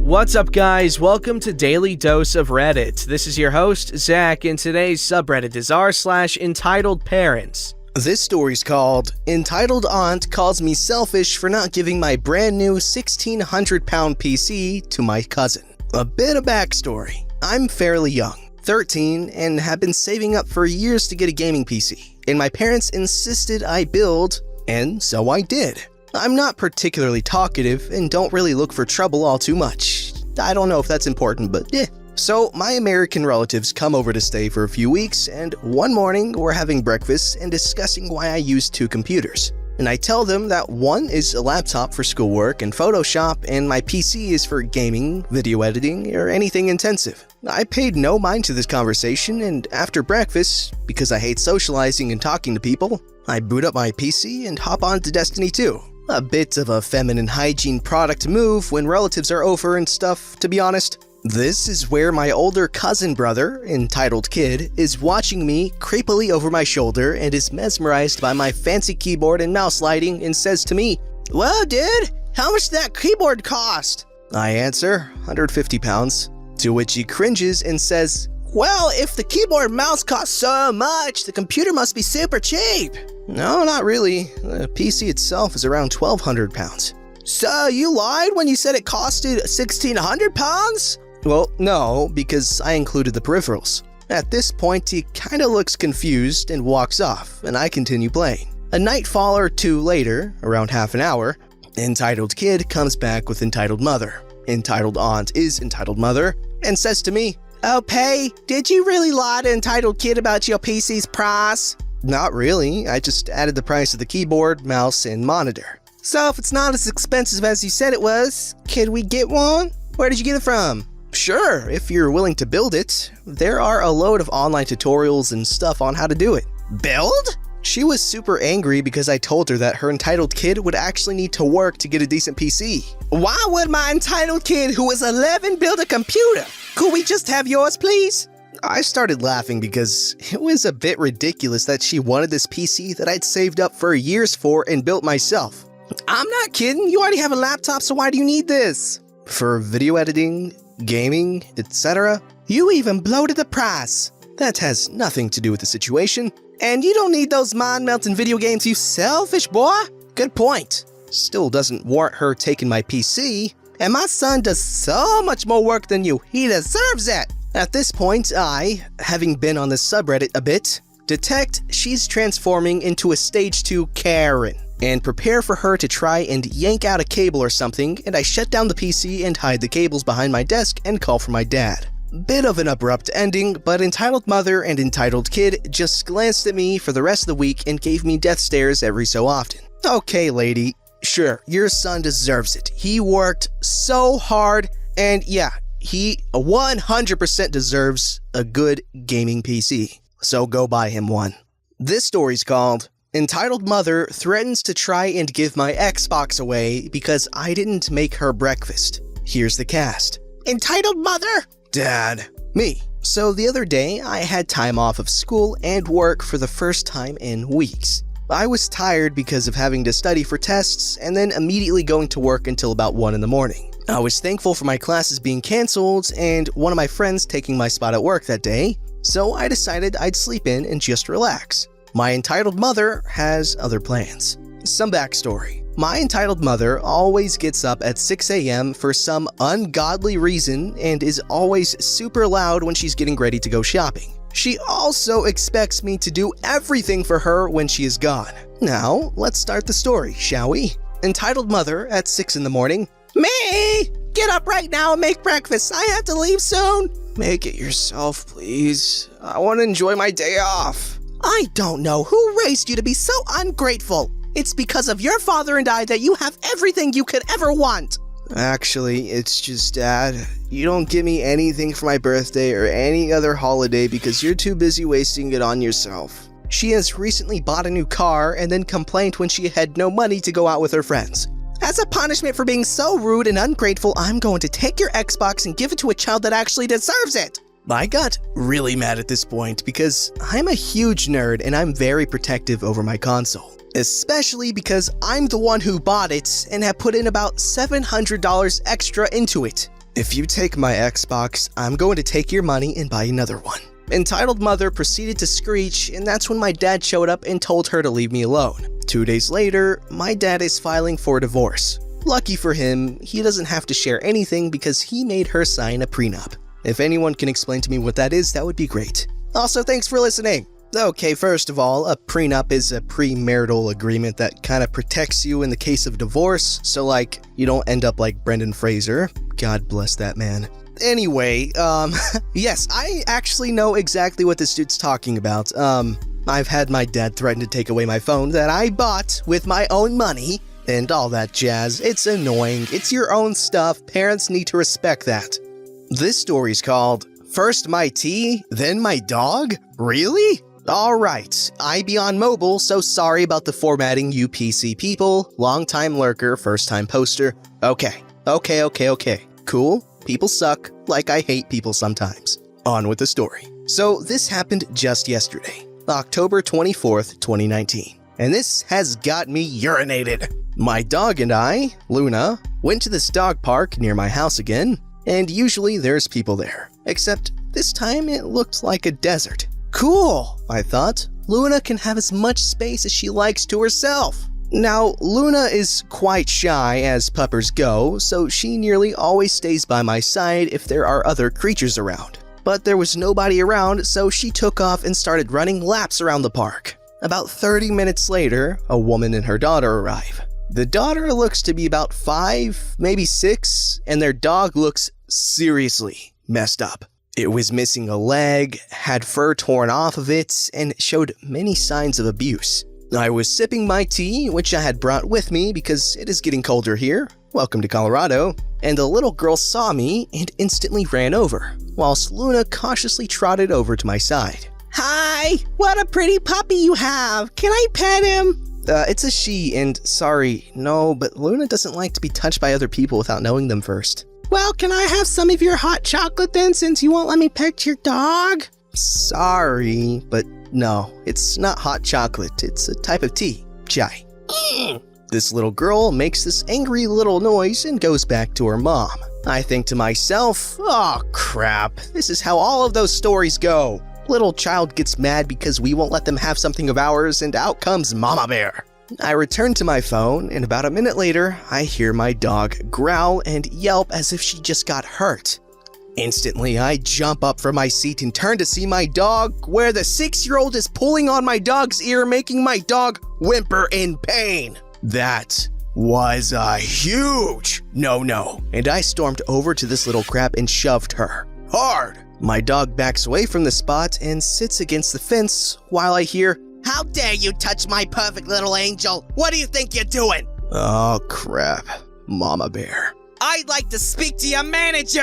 What's up, guys? Welcome to Daily Dose of Reddit. This is your host, Zach, and today's subreddit is r/EntitledParents. This story's called Entitled Aunt Calls Me Selfish for Not Giving My Brand New 1,600-pound PC to My Cousin. A bit of backstory. I'm fairly young, 13, and have been saving up for years to get a gaming PC, and my parents insisted I build, and so I did. I'm not particularly talkative and don't really look for trouble all too much. I don't know if that's important, but eh. So my American relatives come over to stay for a few weeks, and one morning we're having breakfast and discussing why I use two computers. And I tell them that one is a laptop for schoolwork and Photoshop, and my PC is for gaming, video editing, or anything intensive. I paid no mind to this conversation, and after breakfast, because I hate socializing and talking to people, I boot up my PC and hop on to Destiny 2. A bit of a feminine hygiene product move when relatives are over and stuff, to be honest. This is where my older cousin brother, entitled kid, is watching me creepily over my shoulder and is mesmerized by my fancy keyboard and mouse lighting and says to me, "Well, dude, how much did that keyboard cost?" I answer, 150 pounds, to which he cringes and says, "Well, if the keyboard and mouse cost so much, the computer must be super cheap." No, not really. The PC itself is around 1,200 pounds. So you lied when you said it costed 1,600 pounds? Well, no, because I included the peripherals. At this point, he kinda looks confused and walks off, and I continue playing. A nightfall or two later, around half an hour, entitled kid comes back with entitled mother. Entitled aunt is entitled mother, and says to me, "Oh, Pay, did you really lie to entitled kid about your PC's price?" Not really, I just added the price of the keyboard, mouse, and monitor. "So if it's not as expensive as you said it was, can we get one? Where did you get it from?" "Sure, if you're willing to build it. There are a load of online tutorials and stuff on how to do it." "Build?" She was super angry because I told her that her entitled kid would actually need to work to get a decent PC. "Why would my entitled kid who is 11 build a computer? Could we just have yours, please?" I started laughing because it was a bit ridiculous that she wanted this PC that I'd saved up for years for and built myself. "I'm not kidding, you already have a laptop, so why do you need this?" "For video editing, gaming, etc. You even bloated the price. That has nothing to do with the situation. And you don't need those mind-melting video games, you selfish boy." Good point. Still doesn't warrant her taking my PC. And my son does so much more work than you. He deserves it. At this point, I, having been on this subreddit a bit, detect she's transforming into a stage 2 Karen, and prepare for her to try and yank out a cable or something, and I shut down the PC and hide the cables behind my desk and call for my dad. Bit of an abrupt ending, but entitled mother and entitled kid just glanced at me for the rest of the week and gave me death stares every so often. "Okay, lady, sure, your son deserves it. He worked so hard, and yeah, he 100% deserves a good gaming PC, so go buy him one." This story's called Entitled Mother Threatens to Try and Give My Xbox Away Because I Didn't Make Her Breakfast. Here's the cast. Entitled Mother! Dad. Me. So the other day, I had time off of school and work for the first time in weeks. I was tired because of having to study for tests and then immediately going to work until about 1 in the morning. I was thankful for my classes being canceled and one of my friends taking my spot at work that day, so I decided I'd sleep in and just relax. My entitled mother has other plans. Some backstory. My entitled mother always gets up at 6 a.m. for some ungodly reason and is always super loud when she's getting ready to go shopping. She also expects me to do everything for her when she is gone. Now, let's start the story, shall we? Entitled mother at 6 in the morning. "Me! Get up right now and make breakfast. I have to leave soon." "Make it yourself, please. I want to enjoy my day off." "I don't know who raised you to be so ungrateful. It's because of your father and I that you have everything you could ever want." "Actually, it's just, Dad, you don't give me anything for my birthday or any other holiday because you're too busy wasting it on yourself." She has recently bought a new car and then complained when she had no money to go out with her friends. "As a punishment for being so rude and ungrateful, I'm going to take your Xbox and give it to a child that actually deserves it." I got really mad at this point because I'm a huge nerd and I'm very protective over my console. especially because I'm the one who bought it and have put in about $700 extra into it. If you take my Xbox, I'm going to take your money and buy another one. Entitled mother proceeded to screech, and that's when my dad showed up and told her to leave me alone. 2 days later, my dad is filing for divorce. Lucky for him, he doesn't have to share anything because he made her sign a prenup. If anyone can explain to me what that is, that would be great. Also, thanks for listening. Okay, first of all, a prenup is a premarital agreement that kind of protects you in the case of divorce, so like, you don't end up like Brendan Fraser. God bless that man. Anyway, yes, I actually know exactly what this dude's talking about. I've had my dad threaten to take away my phone that I bought with my own money, and all that jazz. It's annoying. It's your own stuff. Parents need to respect that. This story's called, First My Tea, Then My Dog? Really? Alright, I be on mobile, so sorry about the formatting, you PC people. Long-time lurker, first-time poster. Okay. Cool. People suck, like I hate people sometimes. On with the story. So this happened just yesterday, October 24th, 2019. And this has got me urinated. My dog and I, Luna, went to this dog park near my house again, and usually there's people there. Except this time it looked like a desert. Cool, I thought. Luna can have as much space as she likes to herself. Now, Luna is quite shy as puppers go, so she nearly always stays by my side if there are other creatures around. But there was nobody around, so she took off and started running laps around the park. About 30 minutes later, a woman and her daughter arrive. The daughter looks to be about 5, maybe 6, and their dog looks seriously messed up. It was missing a leg, had fur torn off of it, and showed many signs of abuse. I was sipping my tea, which I had brought with me because it is getting colder here. Welcome to Colorado. And the little girl saw me and instantly ran over, whilst Luna cautiously trotted over to my side. Hi! What a pretty puppy you have! Can I pet him? It's a she, and sorry, no, but Luna doesn't like to be touched by other people without knowing them first. Well, can I have some of your hot chocolate then, since you won't let me pet your dog? Sorry, but no, it's not hot chocolate. It's a type of tea. Chai. This little girl makes this angry little noise and goes back to her mom. I think to myself, oh crap, this is how all of those stories go. Little child gets mad because we won't let them have something of ours, and out comes Mama Bear. I return to my phone, and about a minute later, I hear my dog growl and yelp as if she just got hurt. Instantly, I jump up from my seat and turn to see my dog, where the 6-year-old is pulling on my dog's ear, making my dog whimper in pain. That was a huge no-no, and I stormed over to this little crap and shoved her hard. My dog backs away from the spot and sits against the fence while I hear, "How dare you touch my perfect little angel? What do you think you're doing?" Oh crap, Mama Bear. "I'd like to speak to your manager!"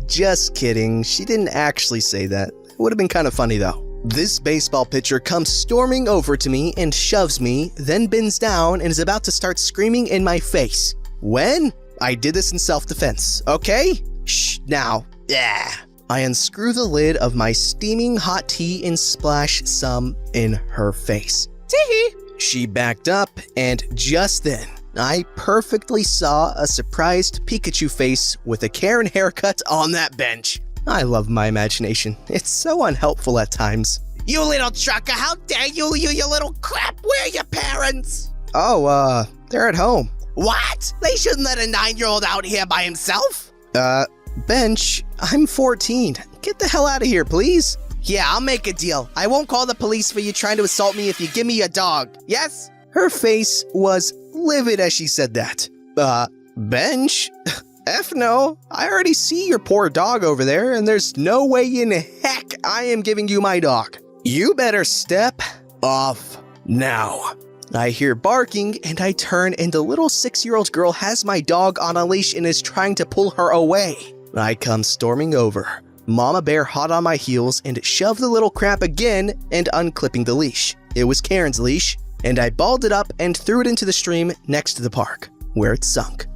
Just kidding, she didn't actually say that. It would have been kind of funny though. This baseball pitcher comes storming over to me and shoves me, then bends down and is about to start screaming in my face. When? I did this in self-defense, okay? Shh, now. Yeah. I unscrew the lid of my steaming hot tea and splash some in her face. Tee-hee. She backed up, and just then, I perfectly saw a surprised Pikachu face with a Karen haircut on that bench. I love my imagination. It's so unhelpful at times. "You little trucker, how dare you, you little crap! Where are your parents?" "Oh, they're at home." "What? They shouldn't let a 9-year-old out here by himself?" Bench, I'm 14. Get the hell out of here, please." "Yeah, I'll make a deal. I won't call the police for you trying to assault me if you give me a dog. Yes?" Her face was livid as she said that. Bench? F no. I already see your poor dog over there, and there's no way in heck I am giving you my dog. You better step off now." I hear barking, and I turn, and the little 6-year-old girl has my dog on a leash and is trying to pull her away. I come storming over, Mama Bear hot on my heels, and shove the little crap again and unclipping the leash. It was Karen's leash, and I balled it up and threw it into the stream next to the park, where it sunk.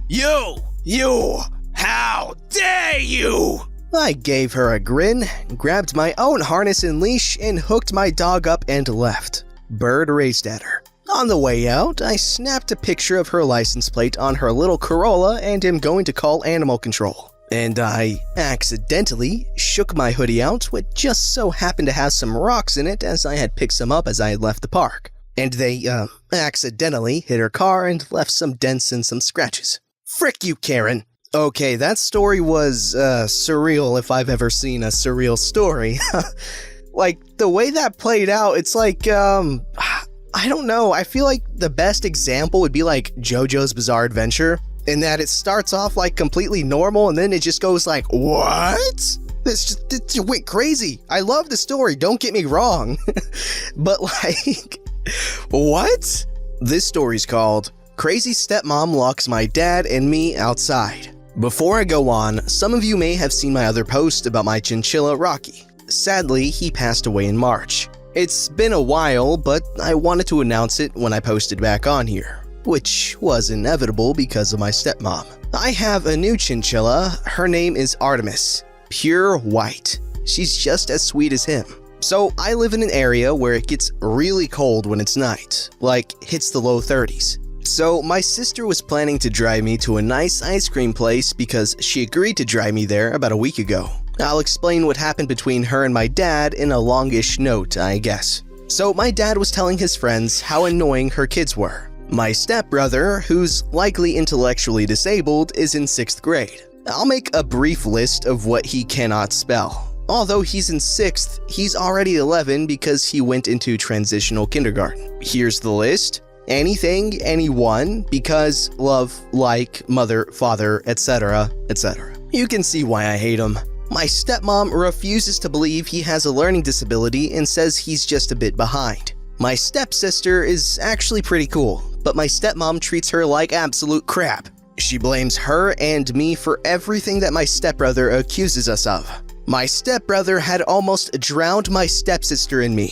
You, how dare you! I gave her a grin, grabbed my own harness and leash, and hooked my dog up and left. Bird raced at her. On the way out, I snapped a picture of her license plate on her little Corolla and am going to call animal control. And I accidentally shook my hoodie out, which just so happened to have some rocks in it as I had picked some up as I had left the park. And they, accidentally hit her car and left some dents and some scratches. Frick you, Karen. Okay, that story was, surreal if I've ever seen a surreal story. Like, the way that played out, it's like, I don't know, I feel like the best example would be like JoJo's Bizarre Adventure, in that it starts off like completely normal and then it just goes like, what? It went crazy. I love the story, don't get me wrong. But like, what? This story's called Crazy Stepmom Locks My Dad and Me Outside. Before I go on, some of you may have seen my other post about my chinchilla Rocky. Sadly, he passed away in March. It's been a while, but I wanted to announce it when I posted back on here, which was inevitable because of my stepmom. I have a new chinchilla. Her name is Artemis. Pure white. She's just as sweet as him. So I live in an area where it gets really cold when it's night, like hits the low 30s. So my sister was planning to drive me to a nice ice cream place because she agreed to drive me there about a week ago. I'll explain what happened between her and my dad in a longish note, I guess. So my dad was telling his friends how annoying her kids were. My stepbrother, who's likely intellectually disabled, is in 6th grade. I'll make a brief list of what he cannot spell. Although he's in 6th, he's already 11 because he went into transitional kindergarten. Here's the list. Anything, anyone, because, love, like, mother, father, etc., etc. You can see why I hate him. My stepmom refuses to believe he has a learning disability and says he's just a bit behind. My stepsister is actually pretty cool, but my stepmom treats her like absolute crap. She blames her and me for everything that my stepbrother accuses us of. My stepbrother had almost drowned my stepsister and me.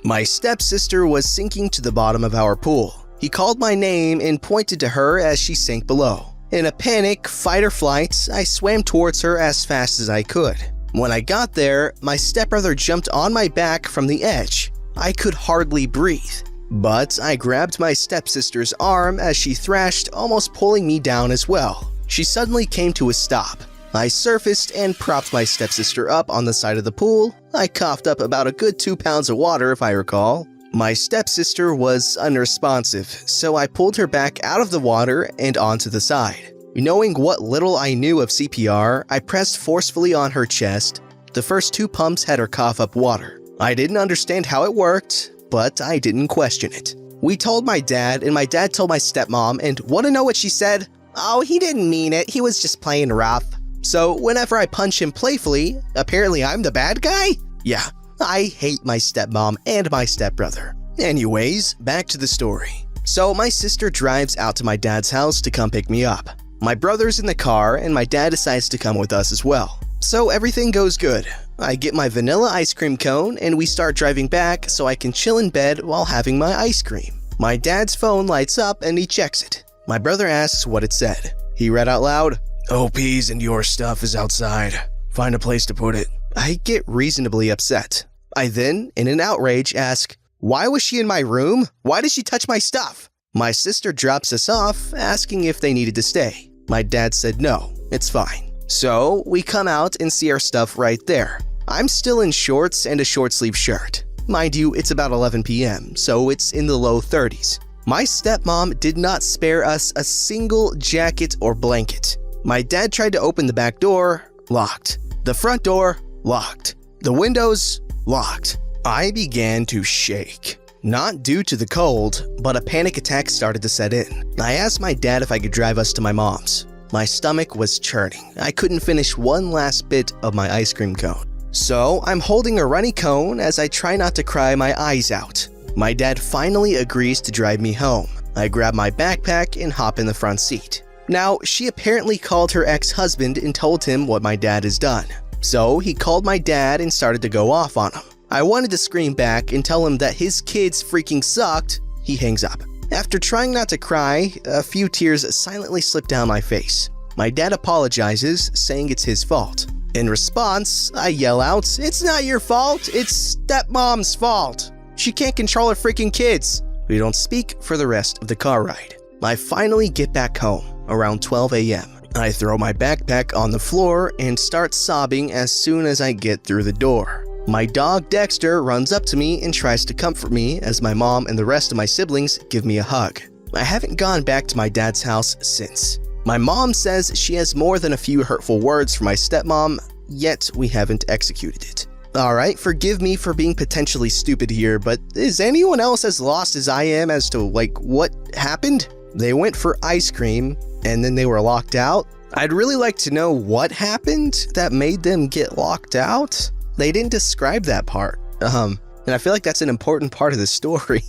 My stepsister was sinking to the bottom of our pool. He called my name and pointed to her as she sank below. In a panic, fight or flight, I swam towards her as fast as I could. When I got there, my stepbrother jumped on my back from the edge. I could hardly breathe, but I grabbed my stepsister's arm as she thrashed, almost pulling me down as well. She suddenly came to a stop. I surfaced and propped my stepsister up on the side of the pool. I coughed up about a good 2 pounds of water if I recall. My stepsister was unresponsive, so I pulled her back out of the water and onto the side. Knowing what little I knew of CPR, I pressed forcefully on her chest. The first 2 pumps had her cough up water. I didn't understand how it worked, but I didn't question it. We told my dad, and my dad told my stepmom, and want to know what she said? Oh, he didn't mean it, he was just playing rough. So whenever I punch him playfully, apparently I'm the bad guy? Yeah, I hate my stepmom and my stepbrother. Anyways, back to the story. So my sister drives out to my dad's house to come pick me up. My brother's in the car and my dad decides to come with us as well. So everything goes good. I get my vanilla ice cream cone and we start driving back so I can chill in bed while having my ice cream. My dad's phone lights up and he checks it. My brother asks what it said. He read out loud, "OP's and your stuff is outside. Find a place to put it." I get reasonably upset. I then, in an outrage, ask, "Why was she in my room? Why did she touch my stuff?" My sister drops us off, asking if they needed to stay. My dad said no, it's fine. So we come out and see our stuff right there. I'm still in shorts and a short sleeve shirt. Mind you, it's about 11 p.m., so it's in the low 30s. My stepmom did not spare us a single jacket or blanket. My dad tried to open the back door, locked. The front door, locked. The windows, locked. I began to shake. Not due to the cold, but a panic attack started to set in. I asked my dad if I could drive us to my mom's. My stomach was churning. I couldn't finish one last bit of my ice cream cone. So I'm holding a runny cone as I try not to cry my eyes out. My dad finally agrees to drive me home. I grab my backpack and hop in the front seat. Now, she apparently called her ex-husband and told him what my dad has done. So he called my dad and started to go off on him. I wanted to scream back and tell him that his kids freaking sucked. He hangs up. After trying not to cry, a few tears silently slip down my face. My dad apologizes, saying it's his fault. In response, I yell out, "It's not your fault, it's stepmom's fault. She can't control her freaking kids." We don't speak for the rest of the car ride. I finally get back home around 12 a.m. I throw my backpack on the floor and start sobbing as soon as I get through the door. My dog Dexter runs up to me and tries to comfort me as my mom and the rest of my siblings give me a hug. I haven't gone back to my dad's house since. My mom says she has more than a few hurtful words for my stepmom, yet we haven't executed it. Alright, forgive me for being potentially stupid here, but is anyone else as lost as I am as to what happened? They went for ice cream and then they were locked out. I'd really like to know what happened that made them get locked out. They didn't describe that part. And I feel like that's an important part of the story.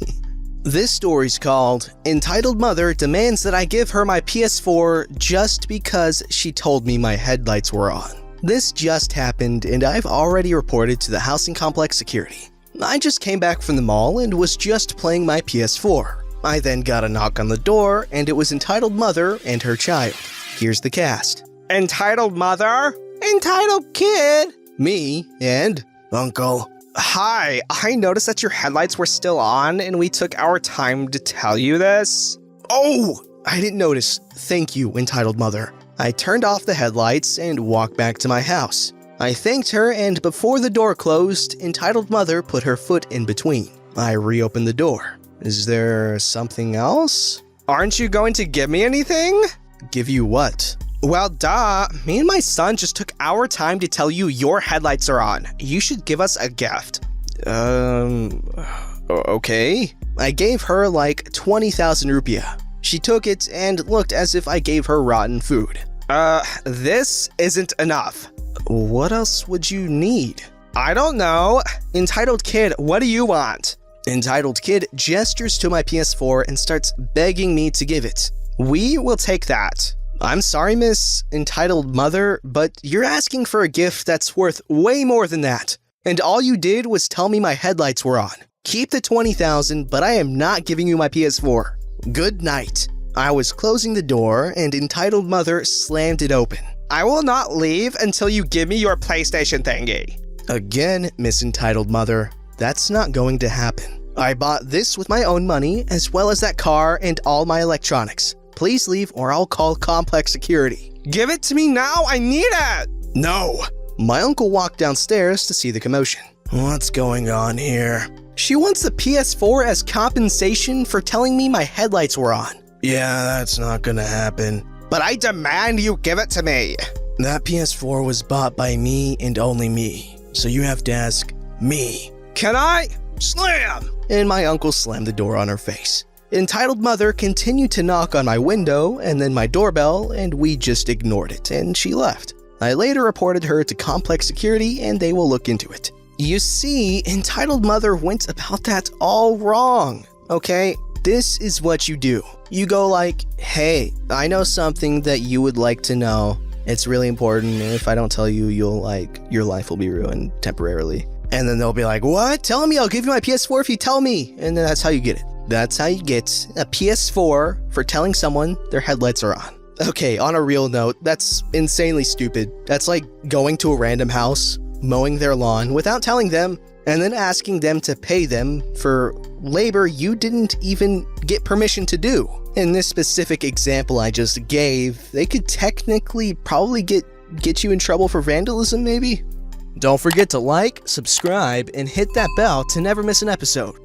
This story's called Entitled Mother Demands That I Give Her My PS4 Just Because She Told Me My Headlights Were On. This just happened and I've already reported to the housing complex security. I just came back from the mall and was just playing my PS4. I then got a knock on the door and it was Entitled Mother and her child. Here's the cast. Entitled Mother? Entitled Kid? Me and Uncle. Hi, I noticed that your headlights were still on and we took our time to tell you this. Oh, I didn't notice. Thank you, Entitled Mother. I turned off the headlights and walked back to my house. I thanked her and before the door closed, Entitled Mother put her foot in between. I reopened the door. Is there something else? Aren't you going to give me anything? Give you what? Well, duh. Me and my son just took our time to tell you your headlights are on. You should give us a gift. Okay. I gave her like 20,000 rupiah. She took it and looked as if I gave her rotten food. This isn't enough. What else would you need? I don't know. Entitled Kid, what do you want? Entitled Kid gestures to my PS4 and starts begging me to give it. We will take that. I'm sorry, Miss Entitled Mother, but you're asking for a gift that's worth way more than that. And all you did was tell me my headlights were on. Keep the 20,000, but I am not giving you my PS4. Good night. I was closing the door and Entitled Mother slammed it open. I will not leave until you give me your PlayStation thingy. Again, Miss Entitled Mother, that's not going to happen. I bought this with my own money, as well as that car and all my electronics. Please leave or I'll call complex security. Give it to me now, I need it! No! My uncle walked downstairs to see the commotion. What's going on here? She wants the PS4 as compensation for telling me my headlights were on. Yeah, that's not gonna happen. But I demand you give it to me! That PS4 was bought by me and only me, so you have to ask me. Can I? Slam! And my uncle slammed the door on her face. Entitled Mother continued to knock on my window and then my doorbell, and we just ignored it, and she left. I later reported her to complex security and they will look into it. You see, Entitled Mother went about that all wrong, okay? This is what you do. You go like, hey, I know something that you would like to know. It's really important, and if I don't tell you, your life will be ruined temporarily. And then they'll be like, what? Tell me, I'll give you my PS4 if you tell me. And then that's how you get it. That's how you get a PS4 for telling someone their headlights are on. Okay, on a real note, that's insanely stupid. That's like going to a random house, mowing their lawn without telling them, and then asking them to pay them for labor you didn't even get permission to do. In this specific example I just gave, they could technically probably get you in trouble for vandalism, maybe? Don't forget to like, subscribe, and hit that bell to never miss an episode.